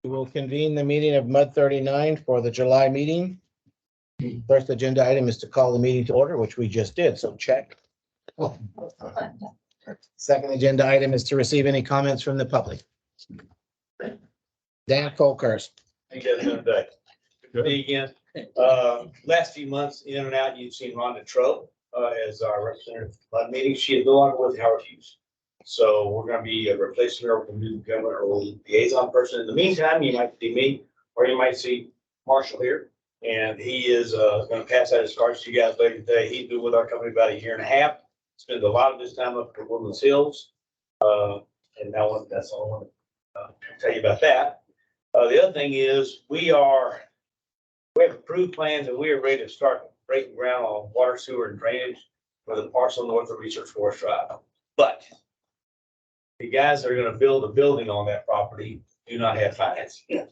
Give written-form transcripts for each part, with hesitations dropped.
We will convene the meeting of MUD 39 for the July meeting. First agenda item is to call the meeting to order, which we just did, so check. Second agenda item is to receive any comments from the public. Dan Colkhurst. How you guys doing today? Good to be again. Last few months, in and out, you've seen Rhonda Trope as our representative at meeting. She is no longer with Howard Hughes. So we're going to be replacing her with a new government or liaison person. In the meantime, you might see me, or you might see Marshall here. And he is going to pass out his cards to you guys later today. He's been with our company about a year and a half. Spends a lot of his time up at Woodlands Hills. And now that's all I want to tell you about that. The other thing is we have approved plans and we are ready to start breaking ground on water, sewer, and drainage for the parcel north of Research Forest Drive. But the guys that are going to build a building on that property do not have financing.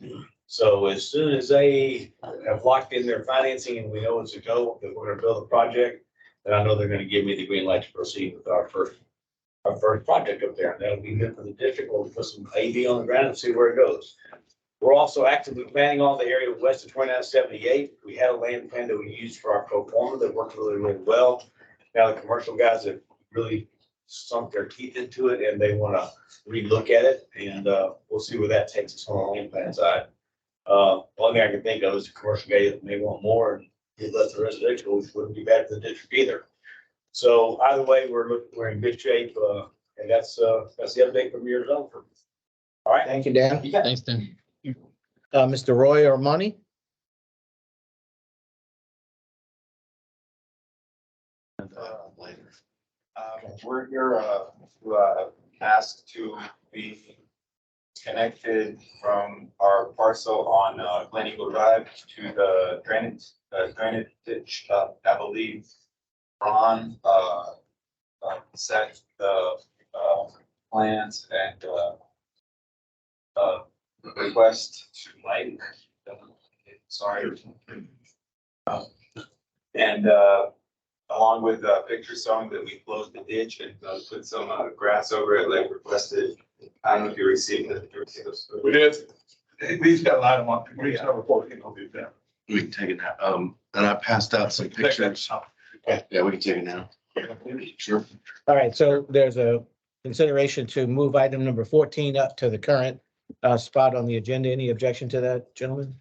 So as soon as they have locked in their financing and we know it's a go, that we're going to build a project, then I know they're going to give me the green light to proceed with our first project up there. And that'll be good for the district. We'll put some AV on the ground and see where it goes. We're also actively planning all the area west of 2978. We had a land plan that we used for our pro forma that worked really, really well. Now the commercial guys have really sunk their teeth into it and they want to relook at it. And we'll see where that takes us on the land plan side. One thing I can think of is the commercial guy that may want more and get less the residential, which wouldn't be bad for the district either. So either way, we're in good shape. And that's the update from your zone. All right. Thank you, Dan. Thanks, Dan. Mr. Roy Armani. Later. We're here to ask to be connected from our parcel on Glen Eagle Drive to the drainage ditch. I believe Ron set the plans and request to Mike. Sorry. And along with pictures showing that we closed the ditch and put some grass over it like requested. I don't know if you received it. We did. These got a lot of them. We have a 14 will do that. We can take it now. And I passed out some pictures. Yeah, we can take it now. Sure. All right, so there's a consideration to move item number 14 up to the current spot on the agenda. Any objection to that, gentlemen?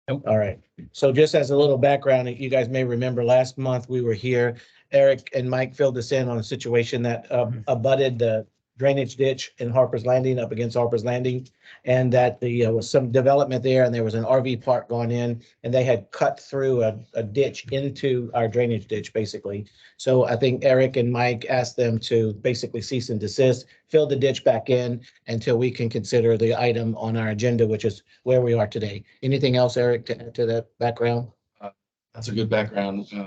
Nope. All right. So just as a little background, you guys may remember last month we were here. Eric and Mike filled us in on a situation that abutted the drainage ditch in Harper's Landing, up against Harper's Landing, and that the was some development there, and there was an RV park going in, and they had cut through a ditch into our drainage ditch, basically. So I think Eric and Mike asked them to basically cease and desist, fill the ditch back in until we can consider the item on our agenda, which is where we are today. Anything else, Eric, to add to that background? That's a good background. I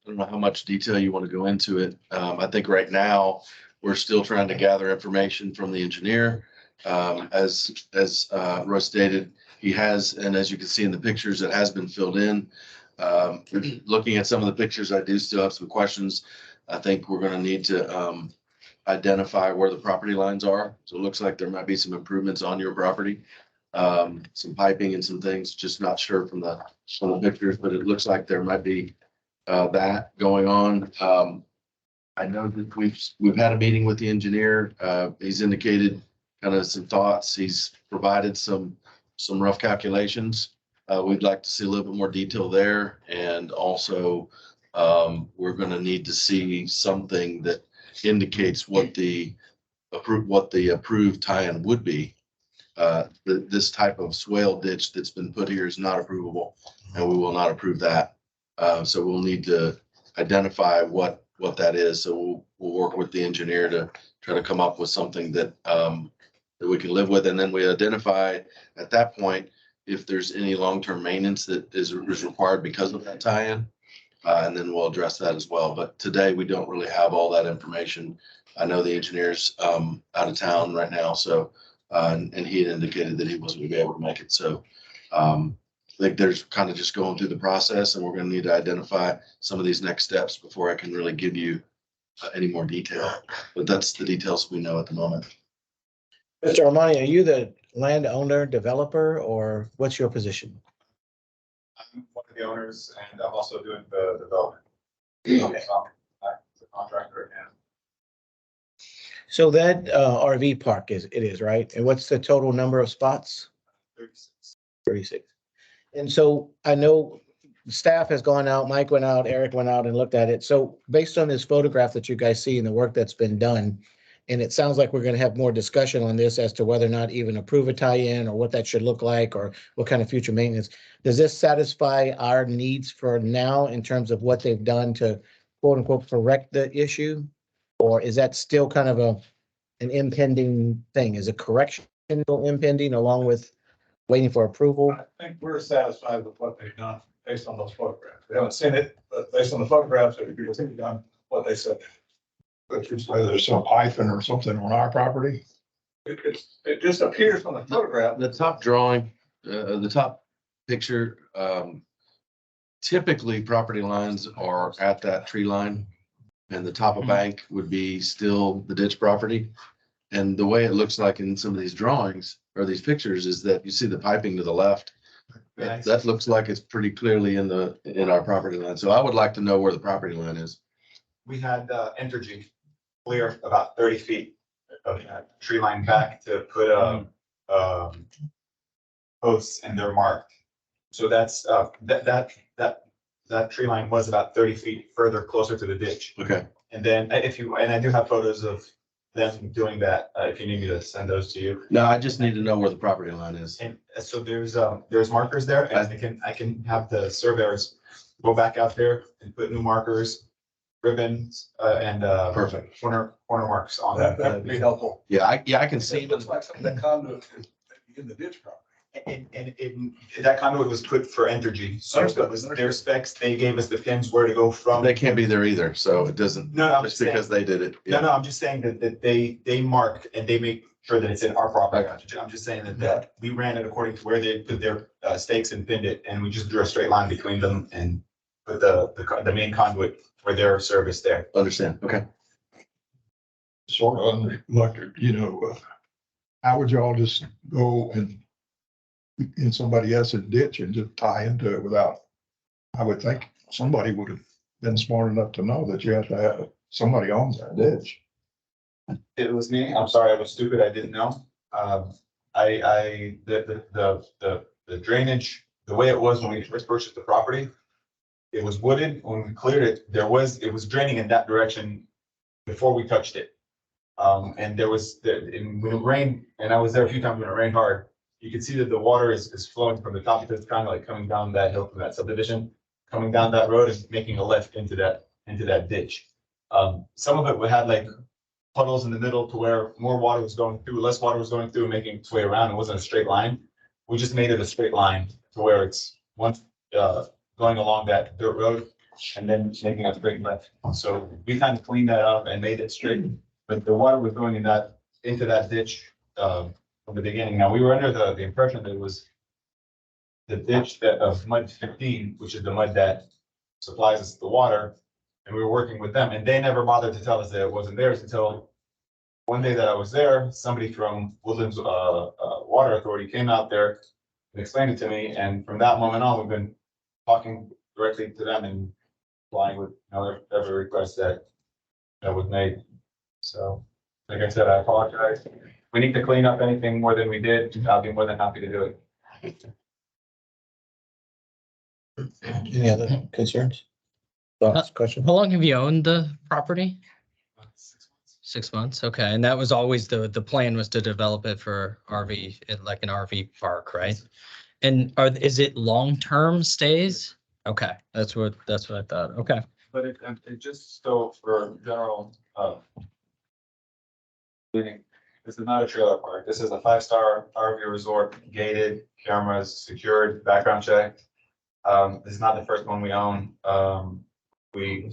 don't know how much detail you want to go into it. I think right now we're still trying to gather information from the engineer. As Roy stated, he has, and as you can see in the pictures, it has been filled in. Looking at some of the pictures, I do still have some questions. I think we're going to need to identify where the property lines are. So it looks like there might be some improvements on your property. Some piping and some things, just not sure from the pictures, but it looks like there might be that going on. I know that we've had a meeting with the engineer. He's indicated kind of some thoughts. He's provided some rough calculations. We'd like to see a little bit more detail there. And also, we're going to need to see something that indicates what the approved tie-in would be. This type of swale ditch that's been put here is not approvable, and we will not approve that. So we'll need to identify what that is. So we'll work with the engineer to try to come up with something that we can live with. And then we identify at that point if there's any long-term maintenance that is required because of that tie-in. And then we'll address that as well. But today we don't really have all that information. I know the engineer's out of town right now. So and he had indicated that he wasn't going to be able to make it. So I think there's kind of just going through the process, and we're going to need to identify some of these next steps before I can really give you any more detail. But that's the details we know at the moment. Mr. Armani, are you the landowner, developer, or what's your position? I'm one of the owners and I'm also doing the development. Okay. So I'm the contractor and So that RV park is, right? And what's the total number of spots? 36. 36. And so I know staff has gone out, Mike went out, Eric went out and looked at it. So based on this photograph that you guys see and the work that's been done, and it sounds like we're going to have more discussion on this as to whether or not even approve a tie-in or what that should look like or what kind of future maintenance. Does this satisfy our needs for now in terms of what they've done to quote unquote correct the issue? Or is that still kind of an impending thing? Is a correction still impending along with waiting for approval? I think we're satisfied with what they've done based on those photographs. We haven't seen it, but based on the photographs, they've done what they said. But you say there's some piping or something on our property? It just appears from the photograph. The top drawing, the top picture, typically property lines are at that tree line. And the top of bank would be still the ditch property. And the way it looks like in some of these drawings or these pictures is that you see the piping to the left. Nice. That looks like it's pretty clearly in our property line. So I would like to know where the property line is. We had Entergy clear about 30 feet of that tree line back to put posts and they're marked. So that's that tree line was about 30 feet further closer to the ditch. Okay. And then and I do have photos of them doing that, if you need me to send those to you. No, I just need to know where the property line is. And so there's markers there and I can have the surveyors go back out there and put new markers, ribbons, and Perfect. corner marks on That that. would be helpful. Yeah, I can see. It looks like some of that conduit is in the ditch property. And that conduit was put for Entergy, so it was their specs, they gave us the pins where to go from. They can't be there either, so it doesn't, No, I'm just just saying, because they did it. no, Yeah. no, I'm just saying that they mark and they make sure that it's in our property. I'm just saying that we ran it according to where they put their stakes and pinned it, and we just drew a straight line between them and put the main conduit for their service there. Understand, okay. Sort of like, how would y'all just go and in somebody else's ditch and just tie into it without, I would think somebody would have been smart enough to know that you have to have, somebody owns that ditch. It was me. I'm sorry, I was stupid. I didn't know. The drainage, the way it was when we first purchased the property, it was wooded. When we cleared it, it was draining in that direction before we touched it. And when it rained, and I was there a few times when it rained hard, you can see that the water is flowing from the top because it's kind of like coming down that hill from that subdivision, coming down that road and making a left into that ditch. Some of it had like puddles in the middle to where more water was going through, less water was going through, making its way around. It wasn't a straight line. We just made it a straight line to where it's going along that dirt road and then making a straight left. So we kind of cleaned that up and made it straight, but the water was going into that ditch from the beginning. Now, we were under the impression that it was the ditch of mud 15, which is the mud that supplies us the water. And we were working with them and they never bothered to tell us that it wasn't theirs until one day that I was there, somebody from Woodlands Water Authority came out there and explained it to me. And from that moment on, we've been talking directly to them and applying with every request that was made. So, like I said, I apologize. We need to clean up anything more than we did. I'll be more than happy to do it. Any other concerns? Thoughts, questions? How long have you owned the property? 6 months, okay, and that was always the plan was to develop it for RV, like an RV park, right? And is it long-term stays? Okay, that's what I thought, okay. But it just so for general, meaning, this is not a trailer park. This is a 5-star RV resort, gated, cameras, secured, background check. This is not the first one we own. We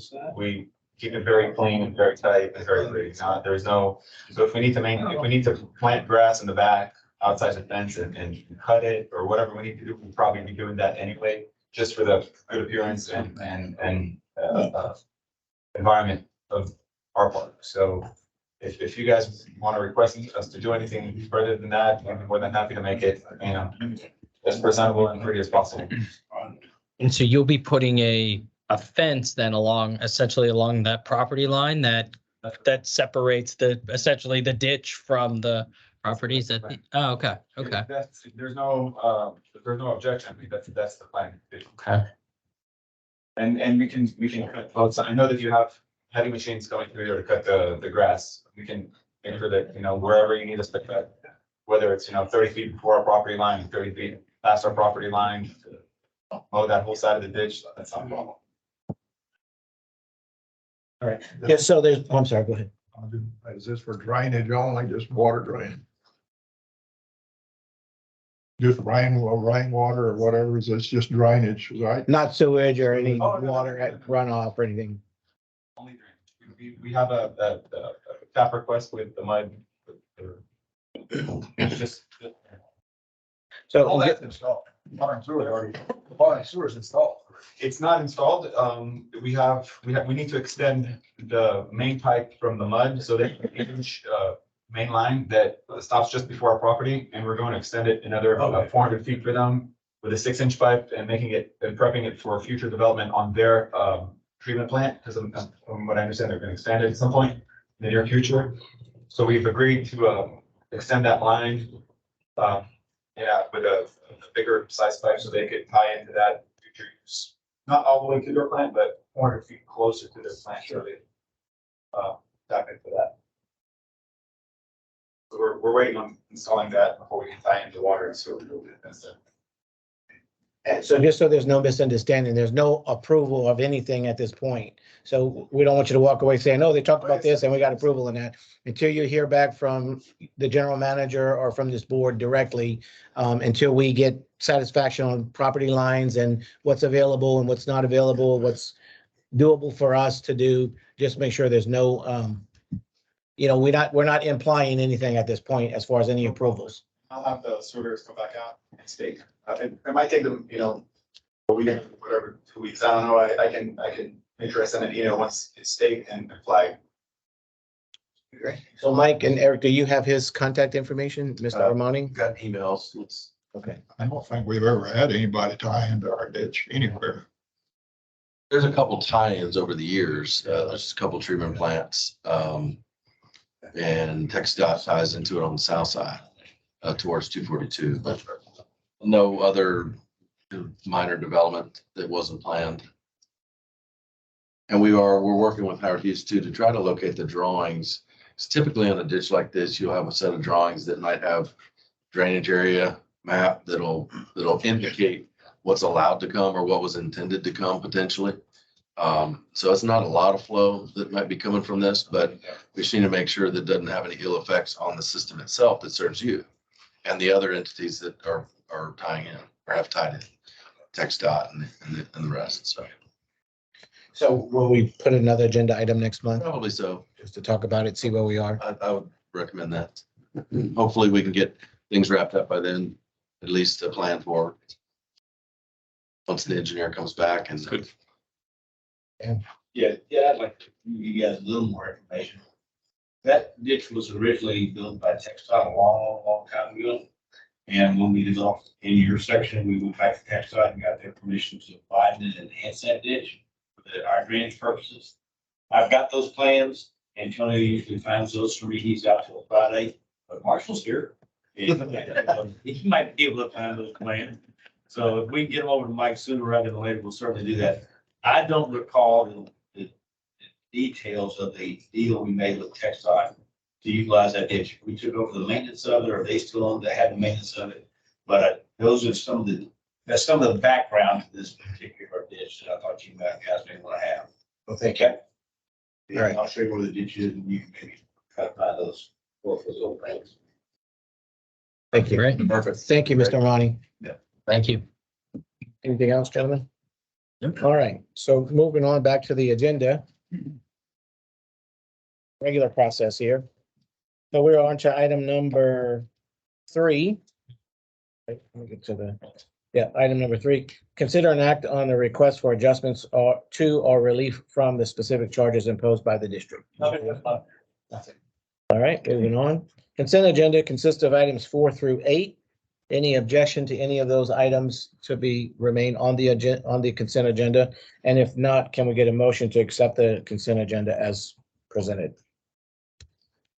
keep it very clean and very tight and very pretty. There's no, so if we need to plant grass in the back outside the fence and cut it or whatever we need to do, we'll probably be doing that anyway, just for the good appearance and environment of our park. So if you guys want to request us to do anything further than that, I'm more than happy to make it, you know, as presentable and pretty as possible. And so you'll be putting a fence then essentially along that property line that separates essentially the ditch from the properties that, oh, okay, okay. There's no objection. I mean, that's the plan. Okay. And we can cut both sides. I know that you have heavy machines going through there to cut the grass. We can make sure that, you know, wherever you need us to cut, whether it's, you know, 30 feet before our property line, 30 feet past our property line, mow that whole side of the ditch, that's not a problem. All right. Yeah, so there's, I'm sorry, go ahead. Is this for drainage only, just water drain? Just rainwater or whatever, is this just drainage, right? Not sewage or any Oh, no, no, water no, no. runoff or anything. Only drainage. We have a tap request with the mud. It's just, So All that's installed. Water and sewer already, water and sewer is installed. it's not installed. We need to extend the main pipe from the mud, so there's an 8-inch main line that stops just before our property, and we're going to extend it another 400 feet for them with a 6-inch pipe and making it and prepping it for future development on their treatment plant, because from what I understand, they're going to expand it at some point in the near future. So we've agreed to extend that line, with a bigger size pipe so they could tie into that future use. Not all the way to their plant, but 400 feet closer to their plant, so they tap into that. So we're waiting on installing that before we can tie into water and sewer. And so just so there's no misunderstanding, there's no approval of anything at this point. So we don't want you to walk away saying, oh, they talked about this and we got approval in that. Until you hear back from the general manager or from this board directly, until we get satisfaction on property lines and what's available and what's not available, what's doable for us to do, just make sure there's no, we're not implying anything at this point as far as any approvals. I'll have the surveyors come back out and stake. It might take them, a week, whatever, 2 weeks. I don't know. I can make sure I send it, once it's staked and flagged. Great. So Mike and Eric, do you have his contact information, Mr. Armani? Got emails. It's Okay. I don't think we've ever had anybody tie into our ditch anywhere. There's a couple tie-ins over the years. There's a couple treatment plants. And TxDOT ties into it on the south side, towards 242, but no other minor development that wasn't planned. And we're working with Howard Hughes too, to try to locate the drawings. It's typically on a ditch like this, you'll have a set of drawings that might have drainage area map that'll indicate what's allowed to come or what was intended to come potentially. So it's not a lot of flow that might be coming from this, but we just need to make sure that it doesn't have any ill effects on the system itself that serves you and the other entities that are tying in or have tied in, TxDOT and the rest. So will we put another agenda item next month Probably so. just to talk about it, see where we are? I would recommend that. Hopefully we can get things wrapped up by then, at least a plan for once the engineer comes back and. Yeah, I'd like to give you guys a little more information. That ditch was originally built by TxDOT a long time ago. And when we developed in your section, we went back to TxDOT and got their permission to widen and enhance that ditch for our drainage purposes. I've got those plans, and Tony usually finds those for me. He's out till Friday, but Marshall's here. And he might be able to find those plans. So if we can get them over to Mike sooner rather than later, we'll certainly do that. I don't recall the details of the deal we made with TxDOT to utilize that ditch. We took over the maintenance of it, or they still own, they have the maintenance of it. But those are that's some of the background to this particular ditch that I thought you guys may want to have. Well, thank you. All right, I'll show you where the ditch is, and you can maybe try to find those little things. Thank you. Great. Perfect. Thank you, Mr. Armani. Thank you. Anything else, gentlemen? Nope. All right, so moving on back to the agenda. Regular process here. So we're on to item number 3. Let me get to item number 3. Consider an act on the request for adjustments to or relief from the specific charges imposed by the district. Nothing. All right, moving on. Consent agenda consists of items 4 through 8. Any objection to any of those items to be remain on the agenda, on the consent agenda? And if not, can we get a motion to accept the consent agenda as presented?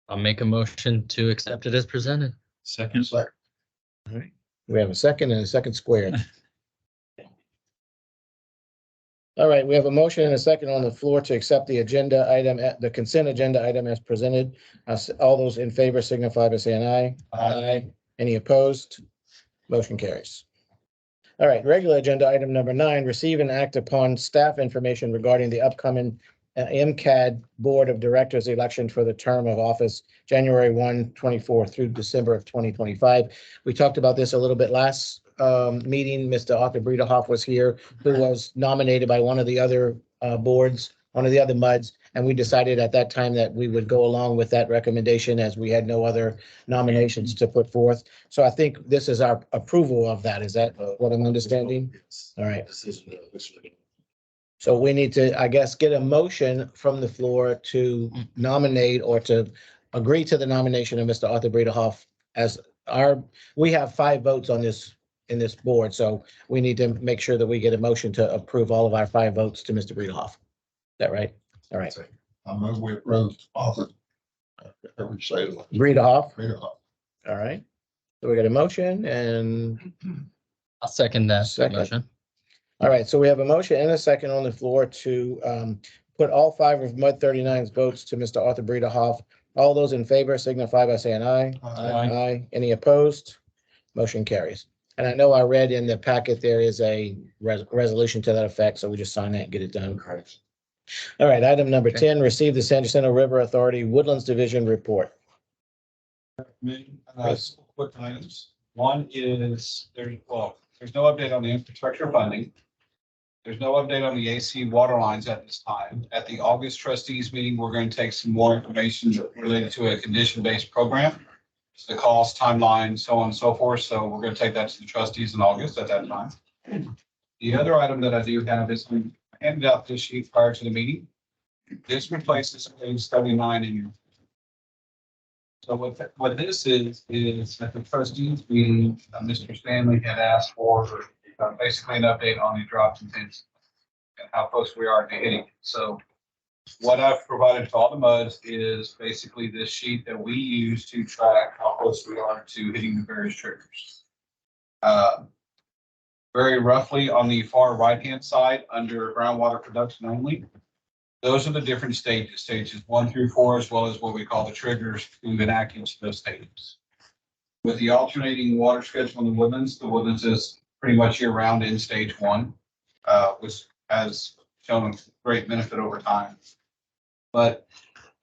I'll make a motion to accept it as presented. Second. We have a second and a second squared. All right, we have a motion and a second on the floor to accept the agenda item, the consent agenda item as presented. All those in favor signify by saying aye. Aye. Any opposed? Motion carries. All right, regular agenda item number 9, receive and act upon staff information regarding the upcoming MCAD Board of Directors election for the term of office January 1, 24 through December of 2025. We talked about this a little bit last meeting. Mr. Arthur Bredehoff was here, who was nominated by one of the other boards, one of the other MUDs. And we decided at that time that we would go along with that recommendation as we had no other nominations to put forth. So I think this is our approval of that. Is that what I'm understanding? All right. Decision. So we need to, I guess, get a motion from the floor to nominate or to agree to the nomination of Mr. Arthur Bredehoff as we have 5 votes on this, in this board. So we need to make sure that we get a motion to approve all of our 5 votes to Mr. Bredehoff. Is that right? All right. I move we approve Arthur. However you say it. Bredehoff. Bredehoff. All right. So we got a motion and I'll second that Second. motion. all right. So we have a motion and a second on the floor to put all 5 of MUD 39's votes to Mr. Arthur Bredehoff. All those in favor signify by saying aye. Aye. Any opposed? Motion carries. And I know I read in the packet, there is a resolution to that effect. So we just sign that and get it done. Correct. All right. Item number Okay. 10, receive the San Jacinto River Authority Woodlands Division report. Quick items. One is there's no update on the infrastructure funding. There's no update on the AC water lines at this time. At the August trustees meeting, we're going to take some more information related to a condition-based program. The cost, timeline, so on and so forth. So we're going to take that to the trustees in August at that time. The other item that I do have is we handed out this sheet prior to the meeting. This replaces page 79 in your. So what this is at the trustees meeting, Mr. Stanley had asked for basically an update on the drop intensity and how close we are to hitting it. So what I've provided to all the MUDs is basically this sheet that we use to track how close we are to hitting the various triggers. Very roughly on the far right-hand side under groundwater production only, those are the different stages, stages 1 through 4, as well as what we call the triggers to enact each of those stages. With the alternating water schedule in the Woodlands is pretty much year round in stage 1, which has shown a great benefit over time. But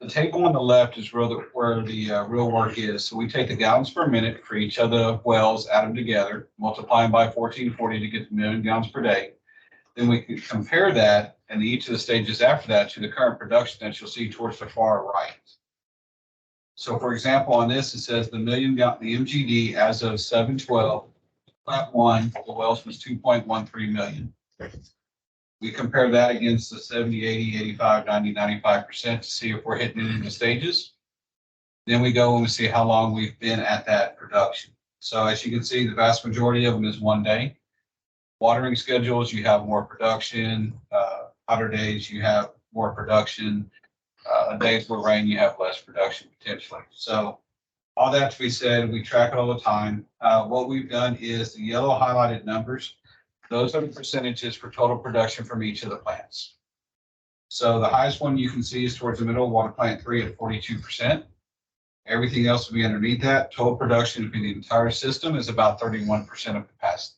the table on the left is where the real work is. So we take the gallons per minute for each of the wells, add them together, multiply them by 1440 to get the million gallons per day. Then we can compare that and each of the stages after that to the current production that you'll see towards the far right. So for example, on this, it says the MGD as of 7/12, plant 1, the wells was 2.13 million. We compare that against the 70, 80, 85, 90, 95% to see if we're hitting it in the stages. Then we go and we see how long we've been at that production. So as you can see, the vast majority of them is 1 day. Watering schedules, you have more production. Hotter days, you have more production. Days with rain, you have less production potentially. So all that to be said, we track it all the time. What we've done is the yellow highlighted numbers. Those are the percentages for total production from each of the plants. So the highest one you can see is towards the middle of water plant 3 at 42%. Everything else will be underneath that. Total production for the entire system is about 31% of capacity.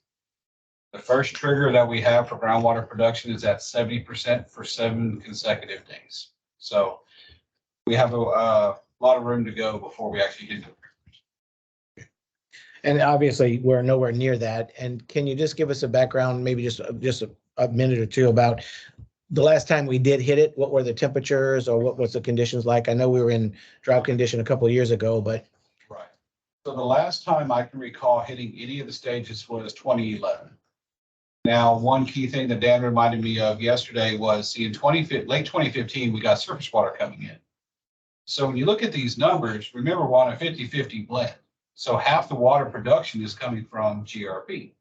The first trigger that we have for groundwater production is at 70% for 7 consecutive days. So we have a lot of room to go before we actually hit it. And obviously, we're nowhere near that. And can you just give us a background, maybe just a minute or two about the last time we did hit it? What were the temperatures or what was the conditions like? I know we were in drought condition a couple of years ago, but. Right. So the last time I can recall hitting any of the stages was 2011. Now, one key thing that Dan reminded me of yesterday was, see, in late 2015, we got surface water coming in. So when you look at these numbers, remember we're on a 50-50 blend. So half the water production is coming from GRP.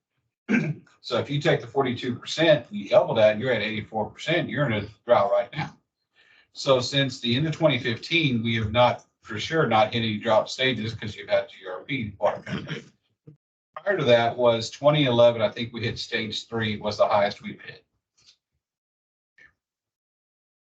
So if you take the 42%, you double that, you're at 84%, you're in a drought right now. So since the end of 2015, we have not, for sure, not hit any drought stages because you've had GRP water. Prior to that was 2011, I think we hit stage 3 was the highest we've hit.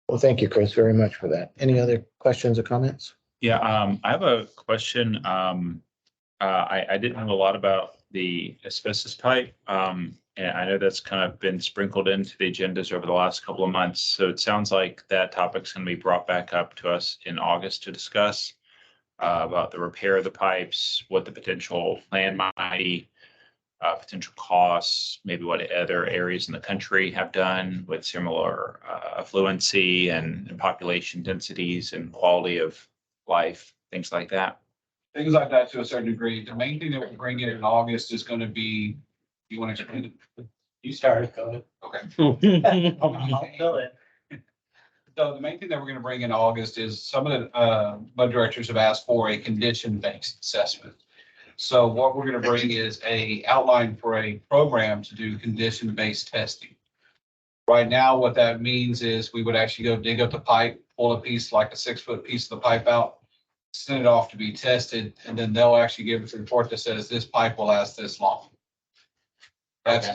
Well, thank you, Chris, very much for that. Any other questions or comments? Yeah, I have a question. I didn't know a lot about the asbestos pipe. And I know that's kind of been sprinkled into the agendas over the last couple of months. So it sounds like that topic's going to be brought back up to us in August to discuss about the repair of the pipes, what the potential plan might be, potential costs, maybe what other areas in the country have done with similar affluency and population densities and quality of life, things like that. Things like that to a certain degree. The main thing that we're bringing in August is going to be, you want to explain it? You started, go ahead. Okay. Go ahead. So the main thing that we're going to bring in August is some of the mud directors have asked for a condition-based assessment. So what we're going to bring is a outline for a program to do condition-based testing. Right now, what that means is we would actually go dig up the pipe, pull a piece, like a 6-foot piece of the pipe out, send it off to be tested, and then they'll actually give us a report that says this pipe will last this long. That's,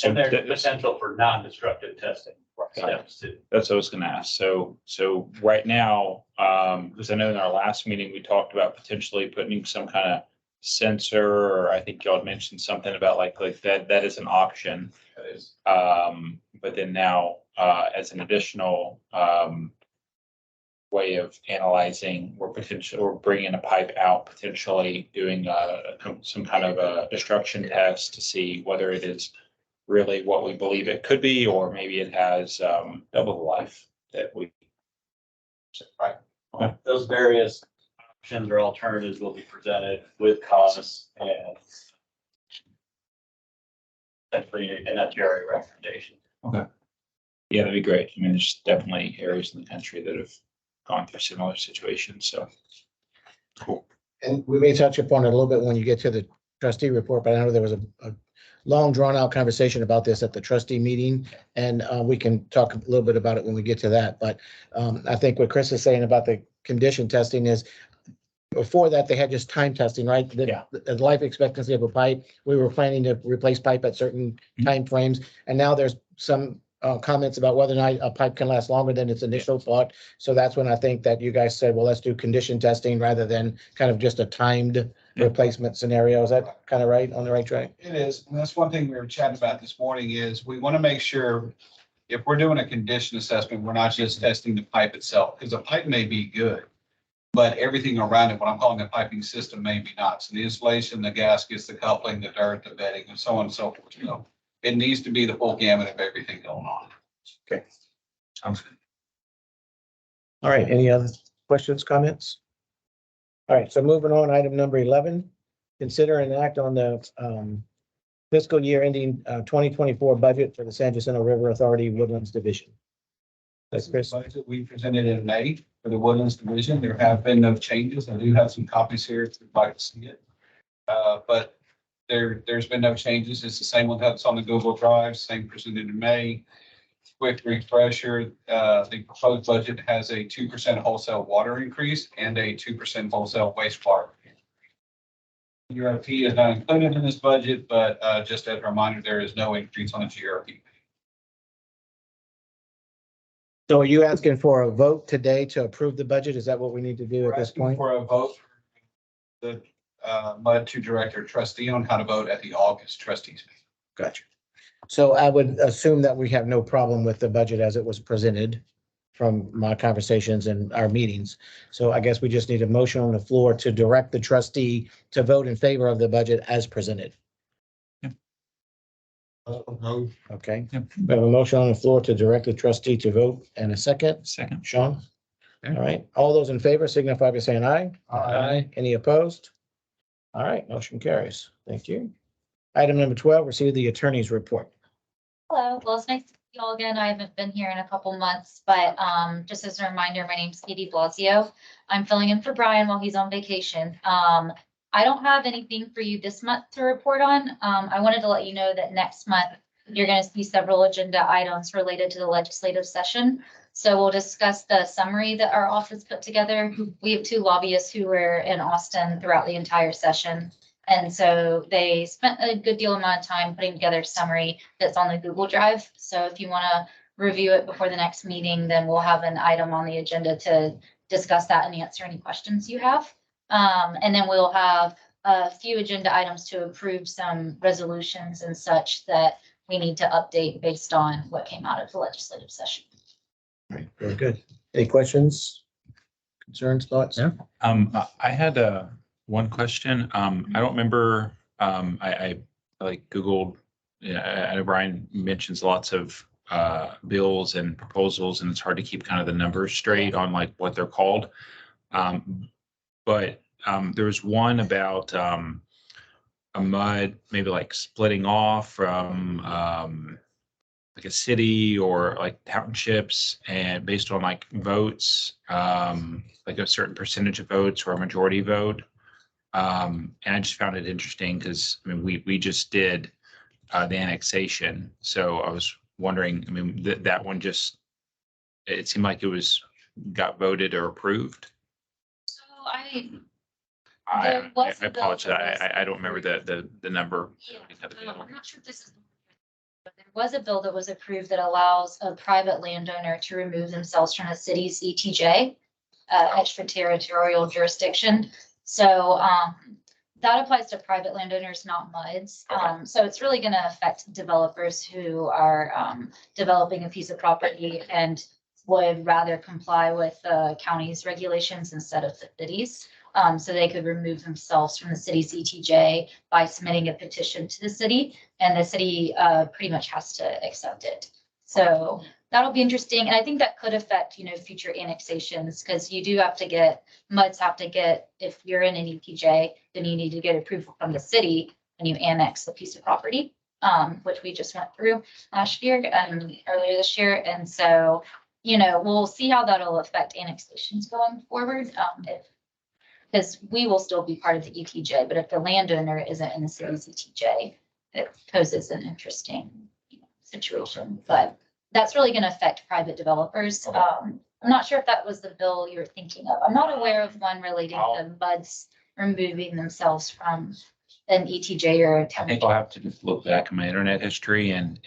And there's potential for non-destructive testing steps too. That's what I was gonna ask. So right now, because I know in our last meeting, we talked about potentially putting some kind of sensor, or I think y'all had mentioned something about like that is an option. that is. But then now, as an additional, way of analyzing, we're bringing a pipe out, potentially doing, some kind of a destruction test to see whether it is really what we believe it could be, or maybe it has, double the life that we. Right. Those various options or alternatives will be presented with costs and essentially an actuary recommendation. Yeah, that'd be great. I mean, there's definitely areas in the country that have gone through similar situations, so. Cool. And we may touch upon it a little bit when you get to the trustee report, but I know there was a long drawn out conversation about this at the trustee meeting. And we can talk a little bit about it when we get to that. But I think what Chris is saying about the condition testing is before that, they had just time testing, right? The life expectancy of a pipe, we were planning to replace pipe at certain timeframes. And now there's some comments about whether or not a pipe can last longer than its initial thought. So that's when I think that you guys said, well, let's do condition testing rather than kind of just a timed replacement scenario. Is that kind of right, on the right track? It is, and that's one thing we were chatting about this morning is we want to make sure if we're doing a condition assessment, we're not just testing the pipe itself, because the pipe may be good, but everything around it, what I'm calling the piping system, may be not. So the insulation, the gaskets, the coupling, the dirt, the bedding, and so on and so forth, you know. It needs to be the full gamut of everything going on. Okay. Sounds good. All right, any other questions, comments? All right, so moving on, item number 11, consider and act on the fiscal year ending 2024 budget for the San Jacinto River Authority Woodlands Division. That's Chris. Budget we presented in May for the Woodlands Division. There have been no changes. I do have some copies here if you'd like to see it. But there's been no changes. It's the same one that's on the Google Drive, same presented in May. Quick refresher, the proposed budget has a 2% wholesale water increase and a 2% wholesale wastewater. GRP is not included in this budget, but just as a reminder, there is no increase on the GRP. So are you asking for a vote today to approve the budget? Is that what we need to do We're at this asking point? for a vote for the MUD 2 director trustee on how to vote at the August trustees meeting. Gotcha. So I would assume that we have no problem with the budget as it was presented from my conversations and our meetings. So I guess we just need a motion on the floor to direct the trustee to vote in favor of the budget as presented. No, Okay. Yep. We have a motion on the floor to direct the trustee to vote, and a second. Second. Sean? Okay. All right. All those in favor signify by saying aye. Aye. Any opposed? All right, motion carries. Thank you. Item number 12, receive the attorney's report. Hello, well, it's nice to y'all again. I haven't been here in a couple months, but just as a reminder, my name's Katie Blasio. I'm filling in for Brian while he's on vacation. I don't have anything for you this month to report on. I wanted to let you know that next month you're going to see several agenda items related to the legislative session. So we'll discuss the summary that our office put together. We have 2 lobbyists who were in Austin throughout the entire session. And so they spent a good deal amount of time putting together a summary that's on the Google Drive. So if you want to review it before the next meeting, then we'll have an item on the agenda to discuss that and answer any questions you have. And then we'll have a few agenda items to approve some resolutions and such that we need to update based on what came out of the legislative session. All right, very good. Any questions, concerns, thoughts? Yeah. I had one question. I don't remember, I like Googled, I know Brian mentions lots of bills and proposals, and it's hard to keep kind of the numbers straight on like what they're called. But there was one about a MUD maybe like splitting off from like a city or like townships, and based on like votes, like a certain percentage of votes or a majority vote. And I just found it interesting because I mean we just did the annexation, so I was wondering. I mean that one just, it seemed like it got voted or approved. So I I was a bill apologize. that was I don't remember the number. I'm not sure if this is, but there was a bill that was approved that allows a private landowner to remove themselves from a city's ETJ, extraterritorial jurisdiction. So that applies to private landowners, not MUDs. So it's really going to affect developers who are developing a piece of property and would rather comply with the county's regulations instead of the city's. So they could remove themselves from the city's ETJ by submitting a petition to the city, and the city pretty much has to accept it. So that'll be interesting. And I think that could affect, future annexations, because you do have to get, MUDs have to get, if you're in an ETJ, then you need to get approval from the city and you annex the piece of property, which we just went through last year and earlier this year. And so, we'll see how that'll affect annexations going forward. Because we will still be part of the ETJ, but if the landowner isn't in the city's ETJ, it poses an interesting situation. But that's really going to affect private developers. I'm not sure if that was the bill you were thinking of. I'm not aware of one relating to MUDs removing themselves from an ETJ or a I town. think I'll have to just look back in my internet history and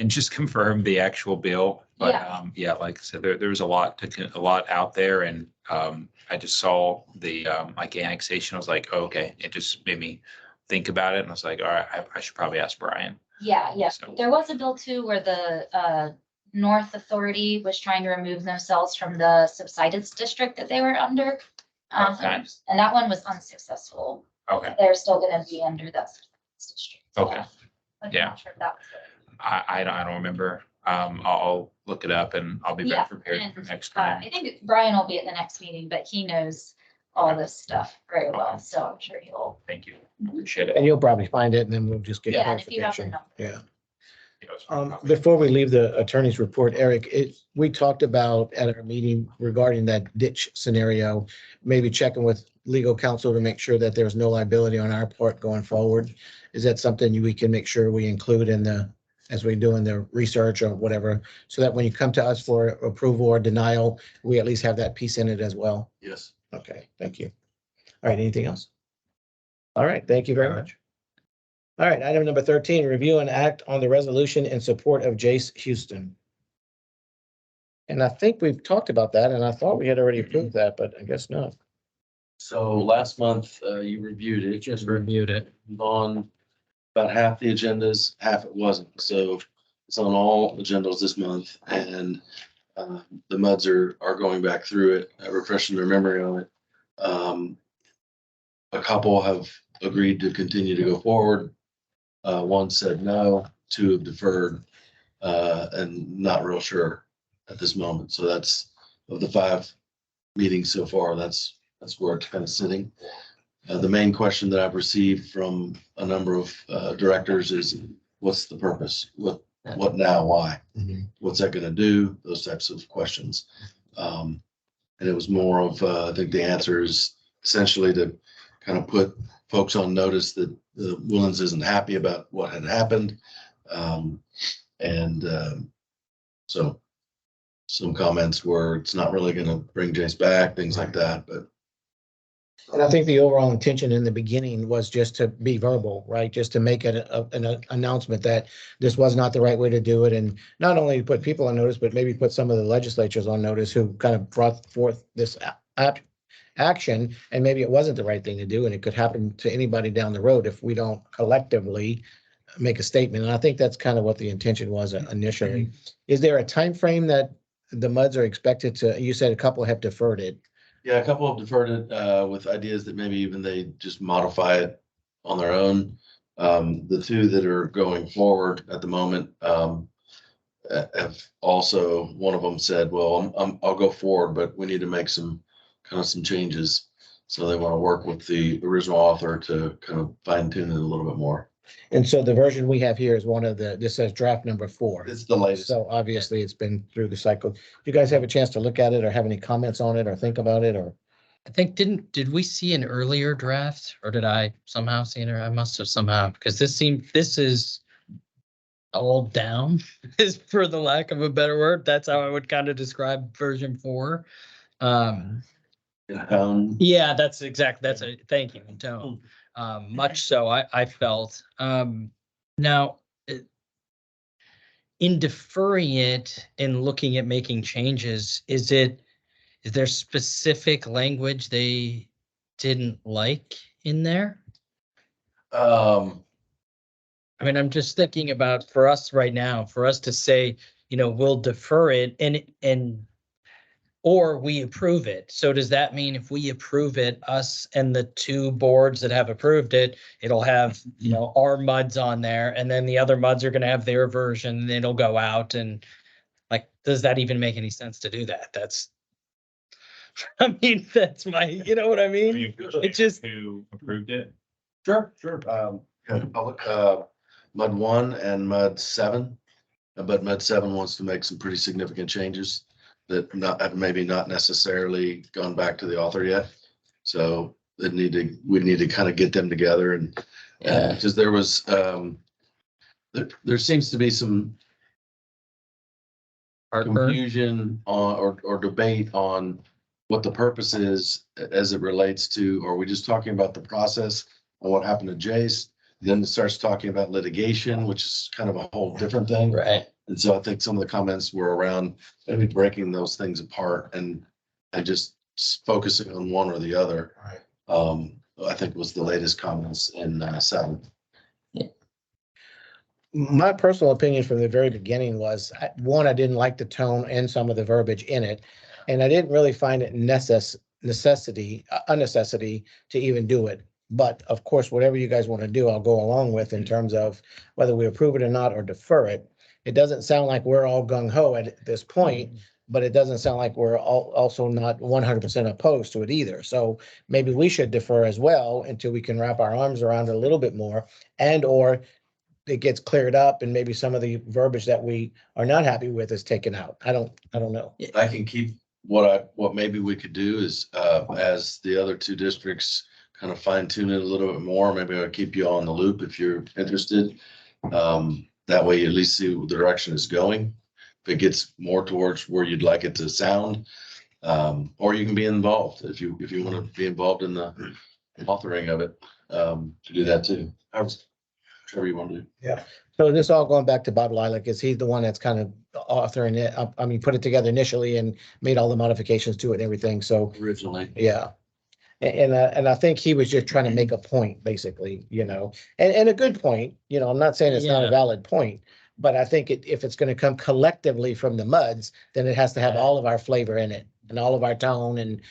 just confirm the actual bill. But yeah, like I said, there's a lot out there, and I just saw the like annexation. I was like, oh, okay, it just made me think about it, and I was like, all right, I should probably ask Brian. Yeah. So- There was a bill too where the North Authority was trying to remove themselves from the subsidence district that they were under. Okay. And that one was unsuccessful. Okay, They're still gonna be under that subsidence district. Okay. But I'm Yeah. not sure if that was it. I don't remember. I'll look it up and I'll be Yeah, better prepared for and, next I time. think Brian will be at the next meeting, but he knows all this stuff very well, so I'm sure he'll. Thank you. Appreciate And it. you'll probably find it and then we'll just get Yeah, and if you have the clarification. number. Yeah. Before we leave the attorney's report, Eric, we talked about at our meeting regarding that ditch scenario, maybe checking with legal counsel to make sure that there's no liability on our part going forward. Is that something we can make sure we include as we're doing the research or whatever, so that when you come to us for approval or denial, we at least have that piece in it as well? Yes. Okay, thank you. All right, anything else? All right, thank you very much. All right, item number 13, review and act on the resolution in support of Jace Houston. And I think we've talked about that, and I thought we had already approved that, but I guess not. So last month, you reviewed it. Just reviewed it. On about half the agendas, half it wasn't. So it's on all agendas this month, and the MUDs are going back through it, refreshing their memory on it. A couple have agreed to continue to go forward. One said no, 2 have deferred, and not real sure at this moment. So that's, of the 5 meetings so far, that's where it's kind of sitting. The main question that I've received from a number of directors is, what's the purpose? What what now, why? Mhm. What's that gonna do? Those types of questions. And it was more of, I think the answer is essentially to kind of put folks on notice that Woodlands isn't happy about what had happened. So some comments were, it's not really gonna bring Jace back, things like that, but And I think the overall intention in the beginning was just to be verbal, right? Just to make an announcement that this was not the right way to do it. And not only put people on notice, but maybe put some of the legislatures on notice who kind of brought forth this action. And maybe it wasn't the right thing to do, and it could happen to anybody down the road if we don't collectively make a statement. And I think that's kind of what the intention was initially. Is there a time frame that the MUDs are expected to, you said a couple have deferred it. yeah, a couple have deferred it with ideas that maybe even they just modify it on their own. The two that are going forward at the moment have also, one of them said, well, I'll go forward, but we need to make some changes. So they want to work with the original author to kind of fine tune it a little bit more. And so the version we have here is one of this says draft number 4. It's the latest. So obviously it's been through the cycle. Do you guys have a chance to look at it or have any comments on it or think about it or? I think, did we see an earlier draft or did I somehow see it? Or I must have somehow, because this is all down is for the lack of a better word. That's how I would kind of describe version 4. Yeah, that's thank you, Tone. Much so I felt, now in deferring it and looking at making changes, is there specific language they didn't like in there? I mean, I'm just thinking about for us right now, for us to say, we'll defer it or we approve it. So does that mean if we approve it, us and the 2 boards that have approved it, it'll have, our MUDs on there, and then the other MUDs are gonna have their version, and it'll go out, and like, does that even make any sense to do that? That's, I mean, that's my, you know what I mean? It just. Who approved it? Sure. Public, MUD 1 and MUD 7, but MUD 7 wants to make some pretty significant changes that have maybe not necessarily gone back to the author yet. So we need to kind of get them together and because there was there seems to be some confusion on or debate on what the purpose is as it relates to, are we just talking about the process and what happened to Jace? Then it starts talking about litigation, which is kind of a whole different thing. Right. And so I think some of the comments were around maybe breaking those things apart and just focusing on one or the other. Right. I think was the latest comments in 7. My personal opinion from the very beginning was, one, I didn't like the tone and some of the verbiage in it. And I didn't really find it a necessity to even do it. But of course, whatever you guys want to do, I'll go along with in terms of whether we approve it or not or defer it. It doesn't sound like we're all gung ho at this point, but it doesn't sound like we're also not 100% opposed to it either. So maybe we should defer as well until we can wrap our arms around it a little bit more, and or it gets cleared up and maybe some of the verbiage that we are not happy with is taken out. I don't know. I can keep what maybe we could do is as the other 2 districts kind of fine tune it a little bit more. Maybe I'll keep you on the loop if you're interested. That way you at least see what the direction is going. If it gets more towards where you'd like it to sound, or you can be involved if you want to be involved in the authoring of it, to do that too. Whichever you want to do. Yeah. So this all going back to Bob Lilac, is he the one that's kind of authoring it? I mean, put it together initially and made all the modifications to it and everything. So Originally. yeah. And I think he was just trying to make a point, basically, and a good point. I'm not saying it's not a valid point, but I think if it's going to come collectively from the MUDs, then it has to have all of our flavor in it and all of our tone and,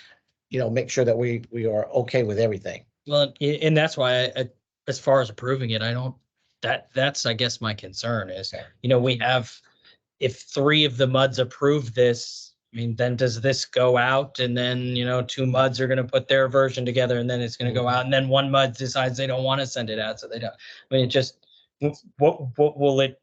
make sure that we are okay with everything. Well, and that's why as far as approving it, that's, I guess, my concern is, we have, if 3 of the MUDs approve this, I mean, then does this go out and then, 2 MUDs are going to put their version together and then it's going to go out and then 1 MUD decides they don't want to send it out. So they don't, I mean, it just, what will it,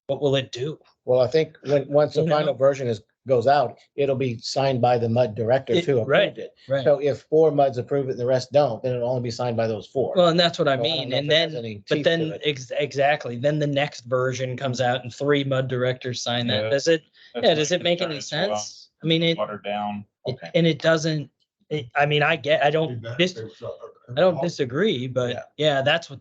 What will it do? Well, I think once the You know? final version goes out, it'll be signed by the MUD director It- who right. approved it. Right. So if 4 MUDs approve it and the rest don't, then it'll only be signed by those 4. Well, and that's what I So mean. don't know And if it has then, any but teeth to then it. exactly, then the next version comes out and 3 MUD directors sign that. Yeah. Does it, That's yeah, my does it make concern any as well. sense? I mean, Watered down. and it doesn't, I mean, I don't disagree, Yeah. but yeah, that's So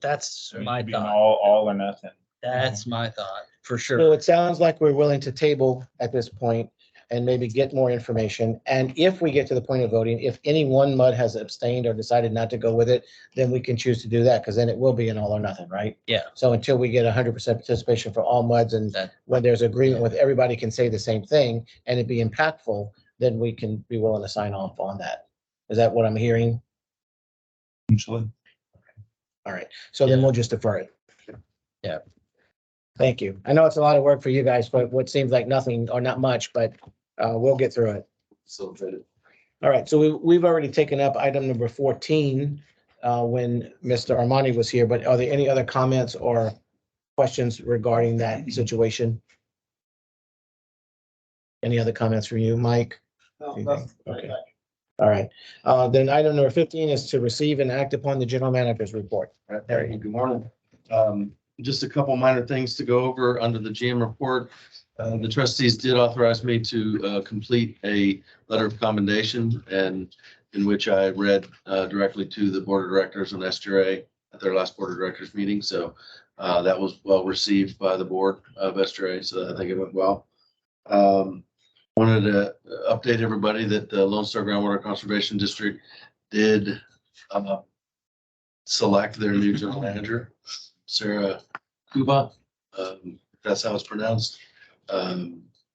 it my could be an thought. all or nothing. That's my thought, for So sure. it sounds like we're willing to table at this point and maybe get more information. And if we get to the point of voting, if any one MUD has abstained or decided not to go with it, then we can choose to do that, because then it will be an all or nothing, right? Yeah. So until we get 100% participation for all MUDs, and That- when there's agreement with everybody can say the same thing and it be impactful, then we can be willing to sign off on that. Is that what I'm hearing? Essentially. All right, so then we'll just defer it. Yeah. Thank you. I know it's a lot of work for you guys, but what seems like nothing or not much, but we'll get through it. So, All right, so we've already taken up item number 14 when Mr. Armani was here, but are there any other comments or questions regarding that situation? Any other comments from you, Mike? Anything? Okay. All right, then item number 15 is to receive and act upon the general manager's report. Right, Harry, good morning. Just a couple minor things to go over under the GM report. The trustees did authorize me to complete a letter of commendation, and in which I read directly to the board of directors on SDRA at their last board of directors meeting. So that was well received by the board of SDRA, so I think it went well. Wanted to update everybody that the Lone Star Groundwater Conservation District did select their new general manager, Sarah Kuba, that's how it's pronounced,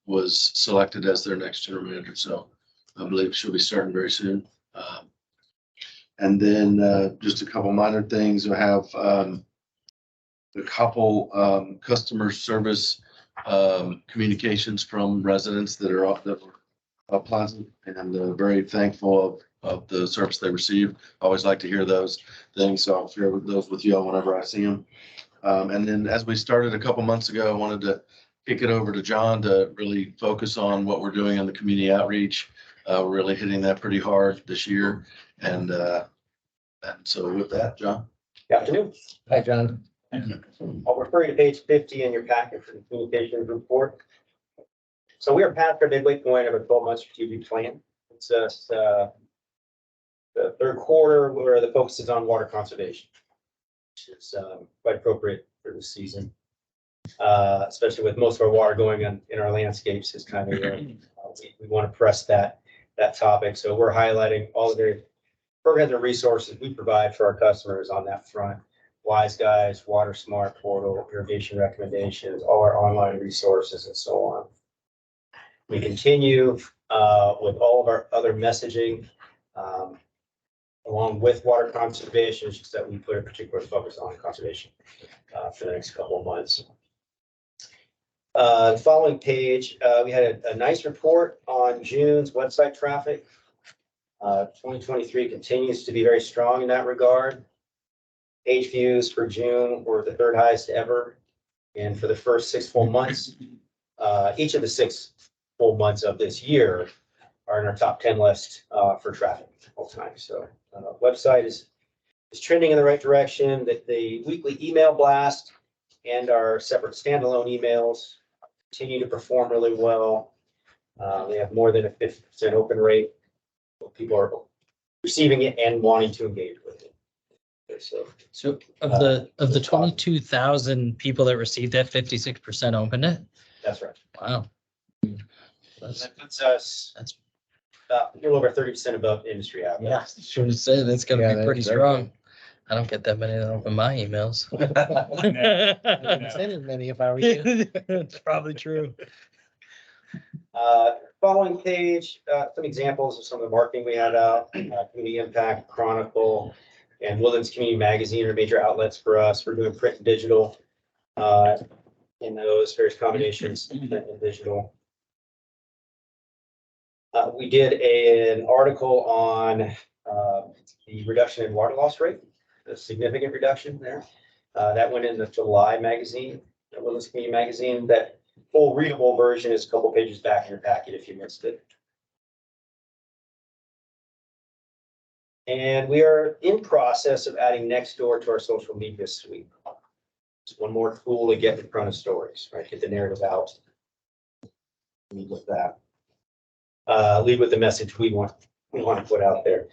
was selected as their next general manager. So I believe she'll be starting very soon. And then just a couple minor things. We have a couple customer service communications from residents that were pleasant, and very thankful of the service they received. I always like to hear those things, so I'll share those with you all whenever I see them. And then as we started a couple months ago, I wanted to kick it over to John to really focus on what we're doing on the community outreach. We're really hitting that pretty hard this year. And so with that, John. Good afternoon. Hi, John. I'll refer you to page 50 in your packet for the communications report. So we are past our midway point of a 12-month strategic plan. It's the third quarter where the focus is on water conservation, which is quite appropriate for this season, especially with most of our water going on in our landscapes. Is kind of we want to press that topic. So we're highlighting all the various programs and resources we provide for our customers on that front. Wise Guys, Water Smart Portal, irrigation recommendations, all our online resources, and so on. We continue with all of our other messaging, along with water conservation, it's just that we put a particular focus on conservation for the next couple of months. The following page, we had a nice report on June's website traffic. 2023 continues to be very strong in that regard. Page views for June were the third highest ever. And for the first 6 full months, each of the 6 full months of this year are in our top 10 list for traffic all time. So website is trending in the right direction. That the weekly email blast and our separate standalone emails continue to perform really well. They have more than a 50% open rate. People are receiving it and wanting to engage with it. So of the 22,000 people that received that, 56% opened it? That's right. Wow. That puts us That's a little over 30% above industry average. yeah, sure to say that's gonna Yeah, be that's pretty very strong. I don't get that many that open my emails. I wouldn't send as many if I were you. It's probably true. Following page, some examples of some of the marketing we had out. Community Impact, Chronicle, and Woodlands Community Magazine are major outlets for us. We're doing print and digital in those various combinations, print and digital. We did an article on the reduction in water loss rate, a significant reduction there. That went in the July magazine. Woodlands Community Magazine. That full readable version is a couple pages back in your packet if you missed it. And we are in process of adding Nextdoor to our social media suite. It's one more tool to get in front of stories, right? Get the narrative out. Lead with that. Lead with the message we want to put out there.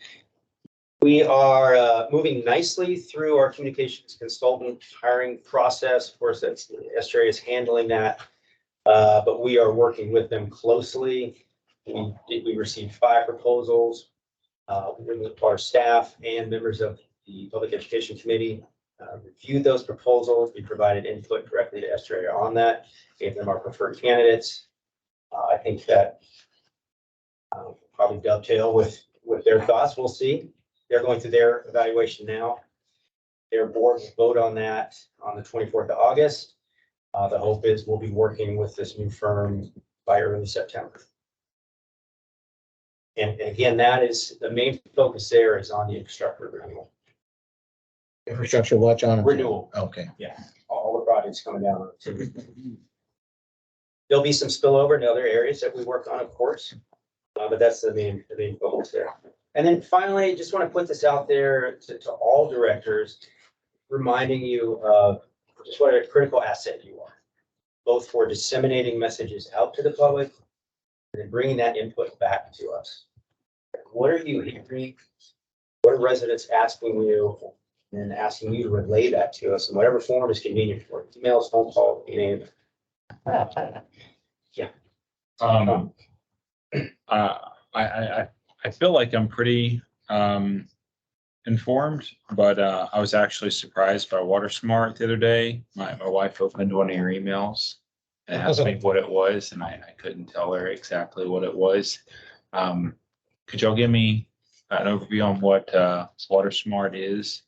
We are moving nicely through our communications consultant hiring process. Of course, that's SJ is handling that, but we are working with them closely. We received 5 proposals. Our staff and members of the Public Education Committee reviewed those proposals. We provided input directly to SJ on that, gave them our preferred candidates. I think that probably dovetail with their thoughts. We'll see. They're going through their evaluation now. Their board will vote on that on the 24th of August. The hope is we'll be working with this new firm by early September. And again, that is the main focus there is on the infrastructure renewal. Infrastructure watch on. Renewal. Okay. All the projects coming down. There'll be some spillover in other areas that we work on, of course, but that's the main focus there. And then finally, just want to put this out there to all directors, reminding you of just what a critical asset you are, both for disseminating messages out to the public and then bringing that input back to us. What are you hearing? What are residents asking you? And asking you to relay that to us in whatever form is convenient for you. Emails, phone call, you name it. I feel like I'm pretty informed, but I was actually surprised by WaterSmart the other day. My wife opened one of your emails and asked me what it was, and I couldn't tell her exactly what it was. Could y'all give me an overview on what WaterSmart is?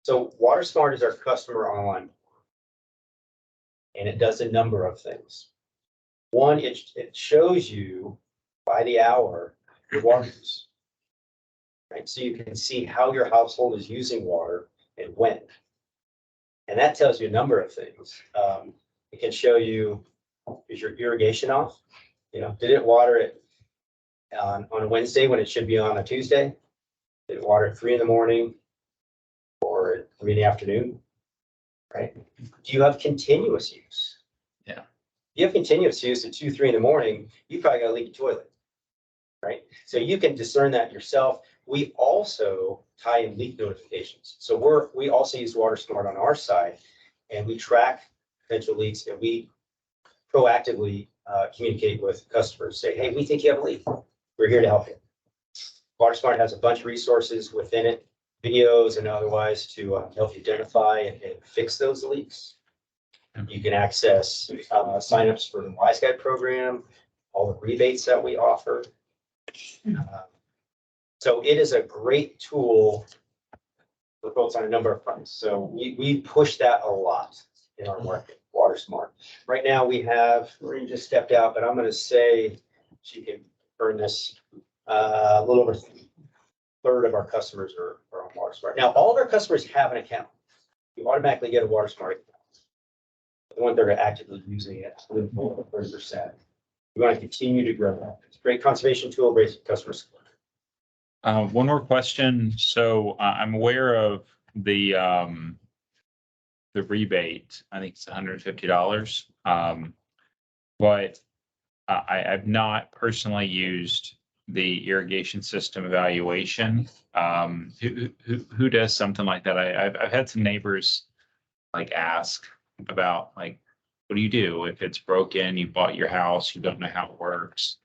So WaterSmart is our customer online. And it does a number of things. One, it shows you by the hour your water use. Right, so you can see how your household is using water and when. And that tells you a number of things. It can show you, is your irrigation off? You know, did it water it on a Wednesday when it should be on a Tuesday? Did it water at 3 in the morning? Or 3 in the afternoon, right? Do you have continuous use? Yeah. If you have continuous use at 2, 3 in the morning, you probably got a leaky toilet, right? So you can discern that yourself. We also tie in leak notifications. So we also use WaterSmart on our side, and we track potential leaks, and we proactively communicate with customers. Say, hey, we think you have a leak. We're here to help you. WaterSmart has a bunch of resources within it, videos and otherwise, to help you identify and fix those leaks. You can access signups for the Wise Guide program, all the rebates that we offer. So it is a great tool for folks on a number of fronts. So we push that a lot in our market, WaterSmart. Right now we have, Maureen just stepped out, but I'm going to say she can earn this a little over 1/3 of our customers are on WaterSmart. Now, all of our customers have an account. You automatically get a WaterSmart account. The ones that are actively using it, 30%. We want to continue to grow that. It's a great conservation tool, great customer support. One more question. So I'm aware of the rebate. I think it's $150. But I've not personally used the irrigation system evaluation. Who does something like that? I've had some neighbors like ask about like, what do you do if it's broken? You bought your house, you don't know how it works.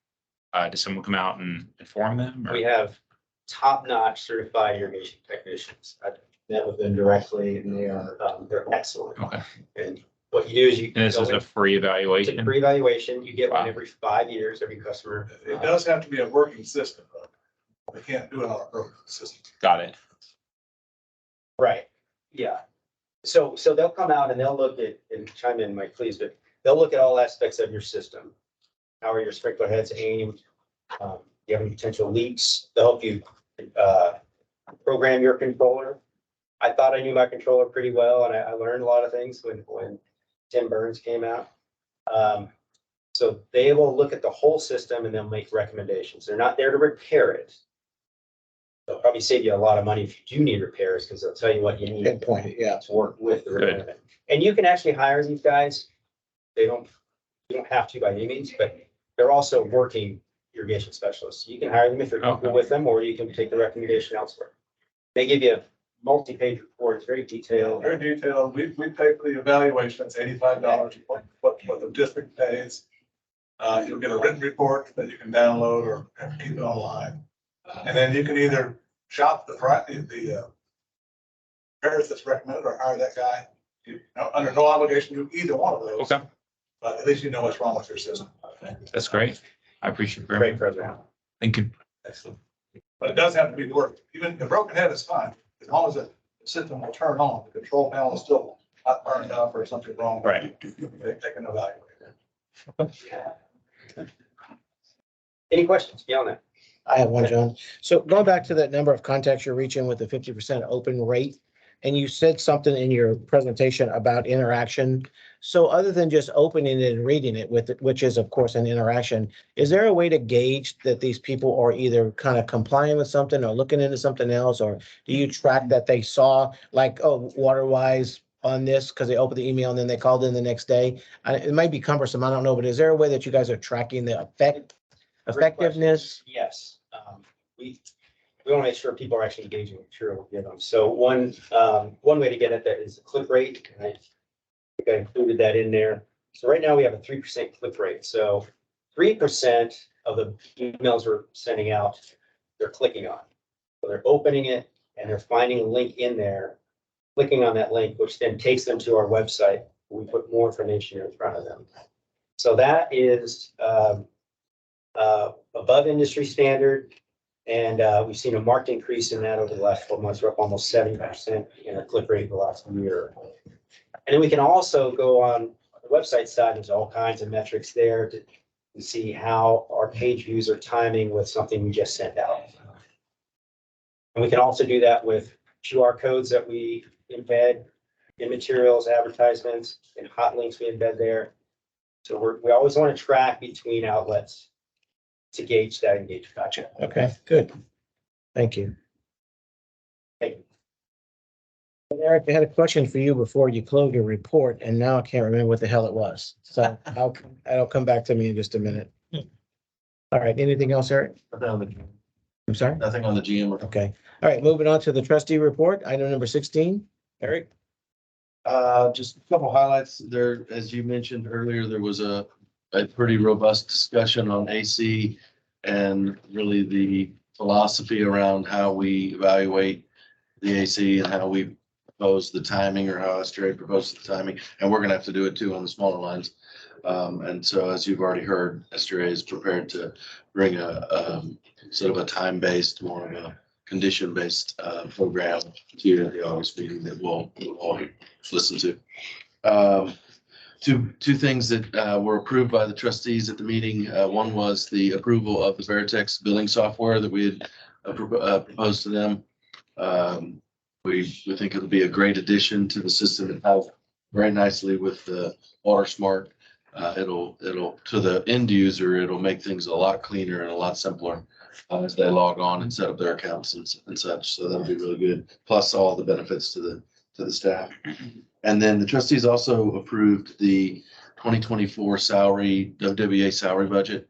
Does someone come out and inform them? Or? We have top-notch certified irrigation technicians. I've met with them directly, and they're excellent. Okay. And what you do is you. And this is a free It's a evaluation. free evaluation. You get one Wow. every 5 years, every customer. It does have to be a working system, though. They can't do it on a broken system. Got it. Right, yeah. So they'll come out and they'll look at, and chime in, Mike, please, but they'll look at all aspects of your system. How are your sprinkler heads aimed? Do you have any potential leaks? They'll help you program your controller. I thought I knew my controller pretty well, and I learned a lot of things when Tim Burns came out. So they will look at the whole system and they'll make recommendations. They're not there to repair it. They'll probably save you a lot of money if you do need repairs, because they'll tell you what you need. Good point, yeah. To work with the Good. repairman. And you can actually hire these guys. You don't have to by any means, but they're also working irrigation specialists. You can hire them if you're comfortable with them, or you can take the recommendation elsewhere. They give you a multi-page report. It's very detailed. Very detailed. We pay for the evaluation. It's $85, what the district pays. You'll get a written report that you can download or keep it online. And then you can either shop the repairs that's recommended or hire that guy. Under no obligation to do either one of those. Okay, But at least you know what's wrong with your system. that's great. I appreciate it very Great much. program. Thank you. Excellent. But it does have to be worked. Even the broken head is fine, as long as the system will turn on, the control panel is still not burned up or something wrong. Right. They can evaluate it. Any questions beyond that? I have one, John. So going back to that number of contacts you're reaching with the 50% open rate, and you said something in your presentation about interaction. So other than just opening it and reading it with it, which is of course an interaction, is there a way to gauge that these people are either kind of complying with something or looking into something else? Or do you track that they saw like, oh, WaterWise on this because they opened the email and then they called in the next day? It might be cumbersome, I don't know, but is there a way that you guys are tracking the effectiveness? Yes. We want to make sure people are actually engaging with material we give them. So one way to get at that is the click rate. And I think I included that in there. So right now we have a 3% click rate. So 3% of the emails we're sending out, they're clicking on. So they're opening it and they're finding a link in there, clicking on that link, which then takes them to our website. We put more information in front of them. So that is above industry standard. And we've seen a marked increase in that over the last 12 months. We're up almost 70% in our click rate the last year. And then we can also go on the website side. There's all kinds of metrics there to see how our page views are timing with something we just sent out. And we can also do that with QR codes that we embed in materials, advertisements, and hot links we embed there. So we always want to track between outlets to gauge that engagement. Gotcha. Okay, good. Thank you. Thank you. Eric, I had a question for you before you closed your report, and now I can't remember what the hell it was. So that'll come back to me in just a minute. All right, anything else, Eric? I'm sorry? Nothing on the GM. Okay. All right, moving on to the trustee report, item number 16. Eric? Just a couple highlights there. As you mentioned earlier, there was a pretty robust discussion on AC and really the philosophy around how we evaluate the AC and how we propose the timing, or how SDRA proposes the timing. And we're going to have to do it too on the smaller lines. And so as you've already heard, SDRA is prepared to bring a sort of a time-based, more of a condition-based program to the August meeting that we'll all listen to. Two things that were approved by the trustees at the meeting. One was the approval of the Veritex billing software that we had proposed to them. We think it'll be a great addition to the system. It has very nicely with the WaterSmart. It'll to the end user, it'll make things a lot cleaner and a lot simpler as they log on and set up their accounts and such. So that'll be really good. Plus all the benefits to the staff. And then the trustees also approved the 2024 WWA salary budget.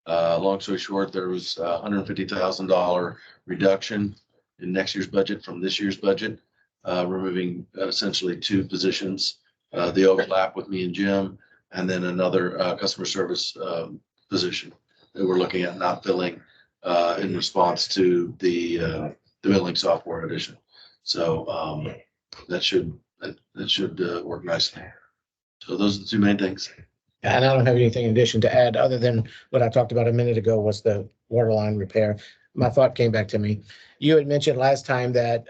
Long story short, there was a $150,000 reduction in next year's budget from this year's budget, removing essentially two positions, the overlap with me and Jim, and then another customer service position that we're looking at not filling in response to the billing software addition. So that should work nicely. So those are the two main things. And I don't have anything in addition to add, other than what I talked about a minute ago was the water line repair. My thought came back to me. You had mentioned last time that,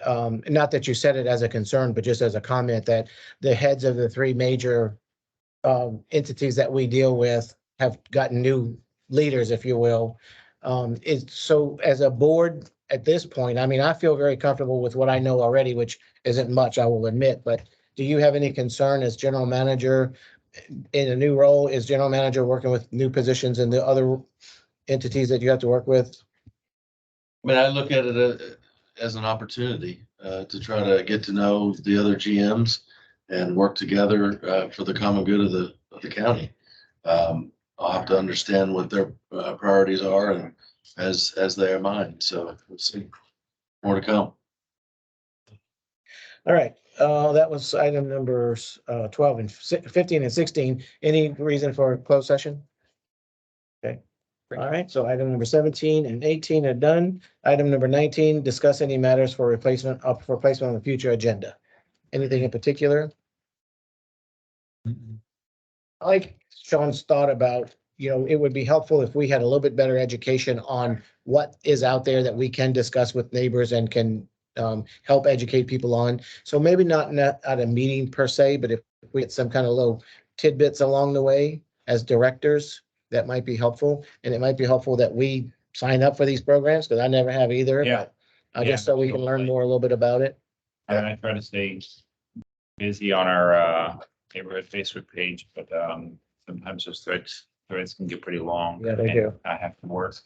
not that you said it as a concern, but just as a comment, that the heads of the three major entities that we deal with have gotten new leaders, if you will. So as a board at this point, I mean, I feel very comfortable with what I know already, which isn't much, I will admit, but do you have any concern as general manager in a new role? Is general manager working with new positions and the other entities that you have to work with? I mean, I look at it as an opportunity to try to get to know the other GMs and work together for the common good of the county. I'll have to understand what their priorities are and as they are mine. So we'll see. More to come. All right, that was item numbers 12 and 15 and 16. Any reason for a closed session? Okay. All right, so item number 17 and 18 are done. Item number 19, discuss any matters for replacement on the future agenda. Anything in particular? I like Sean's thought about, it would be helpful if we had a little bit better education on what is out there that we can discuss with neighbors and can help educate people on. So maybe not at a meeting per se, but if we get some kind of little tidbits along the way as directors, that might be helpful. And it might be helpful that we sign up for these programs, because I never have either. Yeah. I guess so we can learn more a little bit about it. And I try to stay busy on our neighborhood Facebook page, but sometimes those threads can get pretty long. Yeah, they and do. I have to work.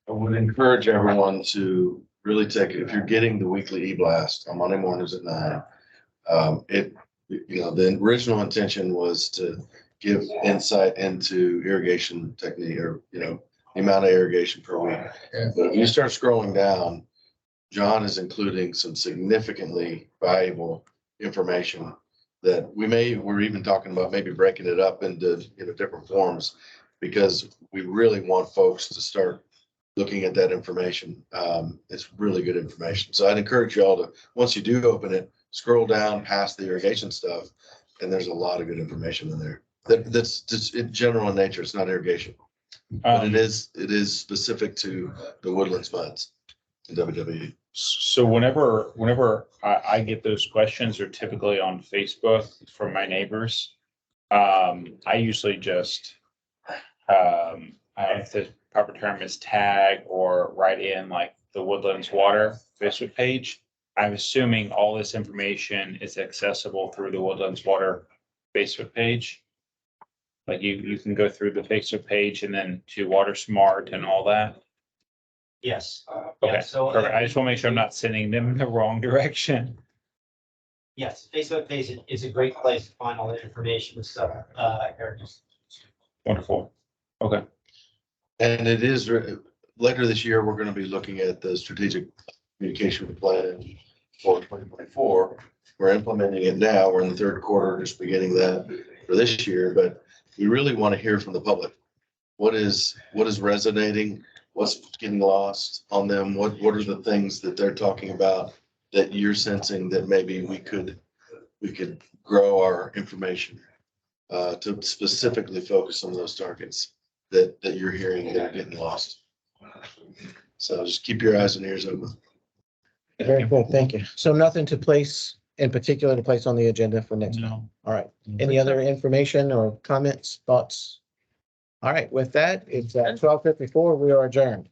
I would encourage everyone to really take it, if you're getting the weekly e-blast on Monday mornings at 9. The original intention was to give insight into irrigation technique or, the amount of irrigation per week. But if you start scrolling down, John is including some significantly valuable information that we're even talking about maybe breaking it up into, different forms, because we really want folks to start looking at that information. It's really good information. So I'd encourage you all to, once you do open it, scroll down past the irrigation stuff, and there's a lot of good information in there. That's just in general in nature. It's not irrigation, but it is specific to the Woodlands muds in WWE. So whenever I get those questions, are typically on Facebook from my neighbors. I usually just, I don't know if the proper term is tag or write in like the Woodlands Water Facebook page. I'm assuming all this information is accessible through the Woodlands Water Facebook page. Like you can go through the Facebook page and then to Water Smart and all that. Yes. Okay, Yeah, so perfect. I just want to make sure I'm not sending them in the wrong direction. yes, Facebook page is a great place to find all the information and stuff. Wonderful. Okay. And it is later this year, we're going to be looking at the strategic communication plan for 2024. We're implementing it now. We're in the third quarter, just beginning that for this year, but we really want to hear from the public. What is resonating? What's getting lost on them? What are the things that they're talking about that you're sensing that maybe we could grow our information to specifically focus on those targets that you're hearing that are getting lost. So just keep your eyes and ears open. Very good, thank you. So nothing to place in particular to place on the agenda for next month. No. All right. Any other information or comments, thoughts? All right, with that, it's 12:54. We are adjourned.